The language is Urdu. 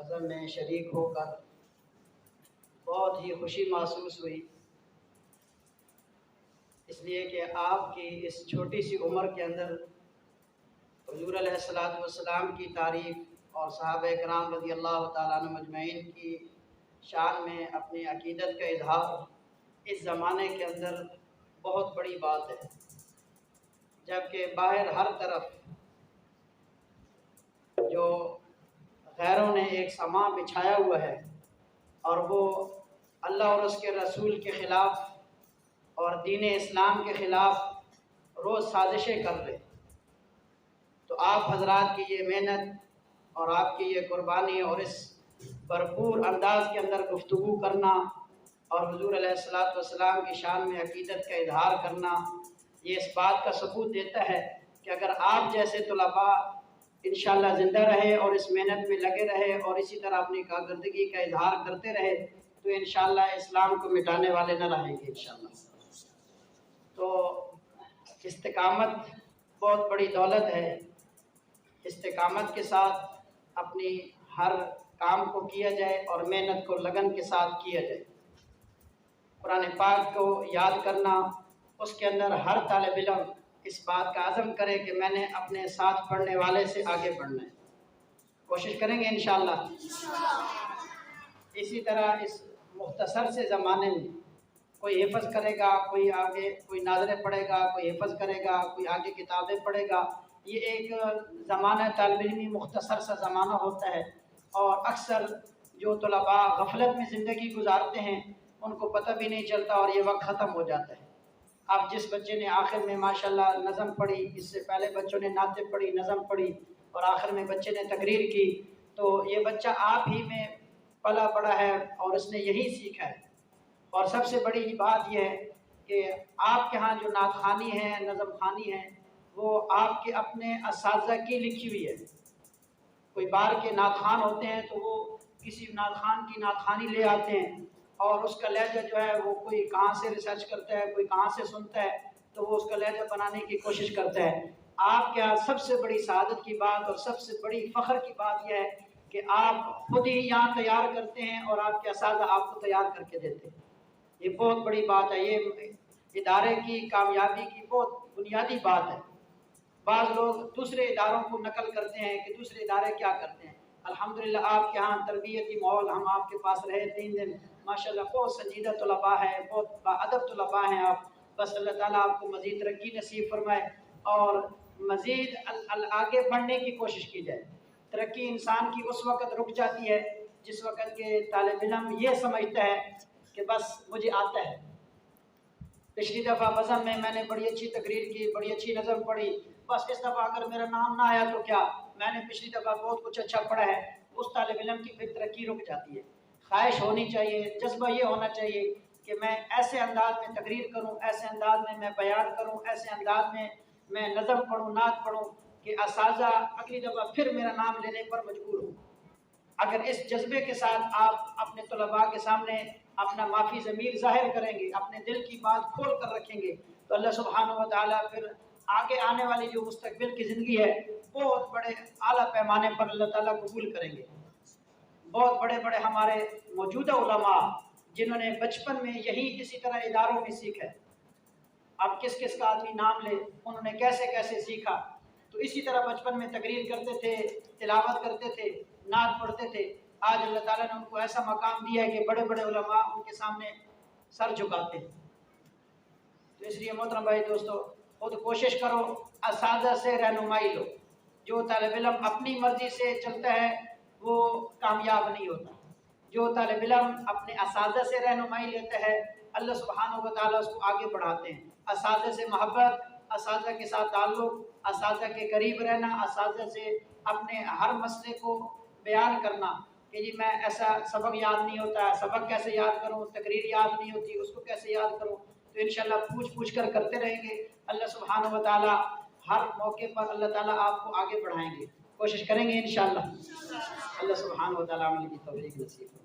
عزم میں شریک ہو کر بہت ہی خوشی محسوس ہوئی، اس لیے کہ آپ کی اس چھوٹی سی عمر کے اندر حضور علیہ الصلوۃ والسلام کی تعریف اور صحابہ کرام رضی اللہ تعالیٰ عنہ مجمعین کی شان میں اپنی عقیدت کا اظہار اس زمانے کے اندر بہت بڑی بات ہے، جبکہ باہر ہر طرف جو غیروں نے ایک سما بچھایا ہوا ہے اور وہ اللہ اور اس کے رسول کے خلاف اور دین اسلام کے خلاف روز سازشیں کر رہے، تو آپ حضرات کی یہ محنت اور آپ کی یہ قربانی اور اس بھرپور انداز کے اندر گفتگو کرنا اور حضور علیہ الصلوۃ والسلام کی شان میں عقیدت کا اظہار کرنا، یہ اس بات کا ثبوت دیتا ہے کہ اگر آپ جیسے طلباء انشاءاللہ زندہ رہے اور اس محنت میں لگے رہے اور اسی طرح اپنی کارکردگی کا اظہار کرتے رہے تو انشاءاللہ اسلام کو مٹانے والے نہ رہیں گے انشاءاللہ۔ تو استقامت بہت بڑی دولت ہے، استقامت کے ساتھ اپنی ہر کام کو کیا جائے اور محنت کو لگن کے ساتھ کیا جائے۔ قرآن پاک کو یاد کرنا، اس کے اندر ہر طالب علم اس بات کا عزم کرے کہ میں نے اپنے ساتھ پڑھنے والے سے آگے بڑھنا ہے، کوشش کریں گے انشاءاللہ۔ اسی طرح اس مختصر سے زمانے میں کوئی حفظ کرے گا، کوئی آگے کوئی ناظریں پڑھے گا، کوئی حفظ کرے گا، کوئی آگے کتابیں پڑھے گا، یہ ایک زمانہ طالب علمی مختصر سا زمانہ ہوتا ہے، اور اکثر جو طلباء غفلت میں زندگی گزارتے ہیں ان کو پتہ بھی نہیں چلتا اور یہ وقت ختم ہو جاتا ہے۔ اب جس بچے نے آخر میں ماشاءاللہ نظم پڑھی، اس سے پہلے بچوں نے نعتیں پڑھی، نظم پڑھی اور آخر میں بچے نے تقریر کی، تو یہ بچہ آپ ہی میں پلا بڑا ہے اور اس نے یہی سیکھا ہے۔ اور سب سے بڑی بات یہ ہے کہ آپ کے ہاں جو نعت خوانی ہے، نظم خوانی ہے، وہ آپ کے اپنے اساتذہ کی لکھی ہوئی ہے۔ کوئی بار کے نعت خوان ہوتے ہیں تو وہ کسی نعت خوان کی نعت خوانی لے آتے ہیں اور اس کا لہجہ جو ہے وہ کوئی کہاں سے ریسرچ کرتا ہے، کوئی کہاں سے سنتا ہے تو وہ اس کا لہجہ بنانے کی کوشش کرتا ہے۔ آپ کے یہاں سب سے بڑی سعادت کی بات اور سب سے بڑی فخر کی بات یہ ہے کہ آپ خود ہی یہاں تیار کرتے ہیں اور آپ کے اساتذہ آپ کو تیار کر کے دیتے ہیں۔ یہ بہت بڑی بات ہے، یہ ادارے کی کامیابی کی بہت بنیادی بات ہے۔ بعض لوگ دوسرے اداروں کو نقل کرتے ہیں کہ دوسرے ادارے کیا کرتے ہیں، الحمدللہ آپ کے ہاں تربیتی ماحول، ہم آپ کے پاس رہے 3 دن، ماشاءاللہ بہت سنجیدہ طلباء ہیں، بہت باادب طلباء ہیں آپ، بس اللہ تعالیٰ آپ کو مزید ترقی نصیب فرمائے اور مزید آگے بڑھنے کی کوشش کی جائے۔ ترقی انسان کی اس وقت رک جاتی ہے جس وقت کے طالب علم یہ سمجھتا ہے کہ بس مجھے آتا ہے۔ پچھلی دفعہ بزم میں نے بڑی اچھی تقریر کی، بڑی اچھی نظم پڑھی، بس اس دفعہ اگر میرا نام نہ آیا تو کیا، میں نے پچھلی دفعہ بہت کچھ اچھا پڑھا ہے، اس طالب علم کی پھر ترقی رک جاتی ہے۔ خواہش ہونی چاہیے، جذبہ یہ ہونا چاہیے کہ میں ایسے انداز میں تقریر کروں، ایسے انداز میں بیان کروں، ایسے انداز میں نظم پڑھوں، نعت پڑھوں کہ اساتذہ اگلی دفعہ پھر میرا نام لینے پر مجبور ہوں۔ اگر اس جذبے کے ساتھ آپ اپنے طلباء کے سامنے اپنا معافی ضمیر ظاہر کریں گے، اپنے دل کی بات کھول کر رکھیں گے تو اللہ سبحانہ و تعالیٰ پھر آگے آنے والی جو مستقبل کی زندگی ہے بہت بڑے اعلیٰ پیمانے پر اللہ تعالیٰ قبول کریں گے۔ بہت بڑے بڑے ہمارے موجودہ علماء جنہوں نے بچپن میں یہی اسی طرح اداروں میں سیکھا ہے، اب کس کس کا آدمی نام لے، انہوں نے کیسے کیسے سیکھا، تو اسی طرح بچپن میں تقریر کرتے تھے، تلاوت کرتے تھے، نعت پڑھتے تھے، آج اللہ تعالیٰ نے ان کو ایسا مقام دیا ہے کہ بڑے بڑے علماء ان کے سامنے سر جھکاتے ہیں۔ تو اس لیے محترم بھائی دوستو، خود کوشش کرو، اساتذہ سے رہنمائی لو۔ جو طالب علم اپنی مرضی سے چلتا ہے وہ کامیاب نہیں ہوتا، جو طالب علم اپنے اساتذہ سے رہنمائی لیتا ہے اللہ سبحانہ و تعالیٰ اس کو آگے بڑھاتے ہیں۔ اساتذہ سے محبت، اساتذہ کے ساتھ تعلق، اساتذہ کے قریب رہنا، اساتذہ سے اپنے ہر مسئلے کو بیان کرنا کہ جی میں ایسا سبق یاد نہیں ہوتا ہے، سبق کیسے یاد کروں، تقریر یاد نہیں ہوتی، اس کو کیسے یاد کروں، تو انشاءاللہ پوچھ کر کرتے رہیں گے، اللہ سبحانہ و تعالیٰ ہر موقع پر اللہ تعالیٰ آپ کو آگے بڑھائیں گے، کوشش کریں گے انشاءاللہ۔ اللہ سبحانہ و تعالیٰ عمل کی توفیق نصیب کرے۔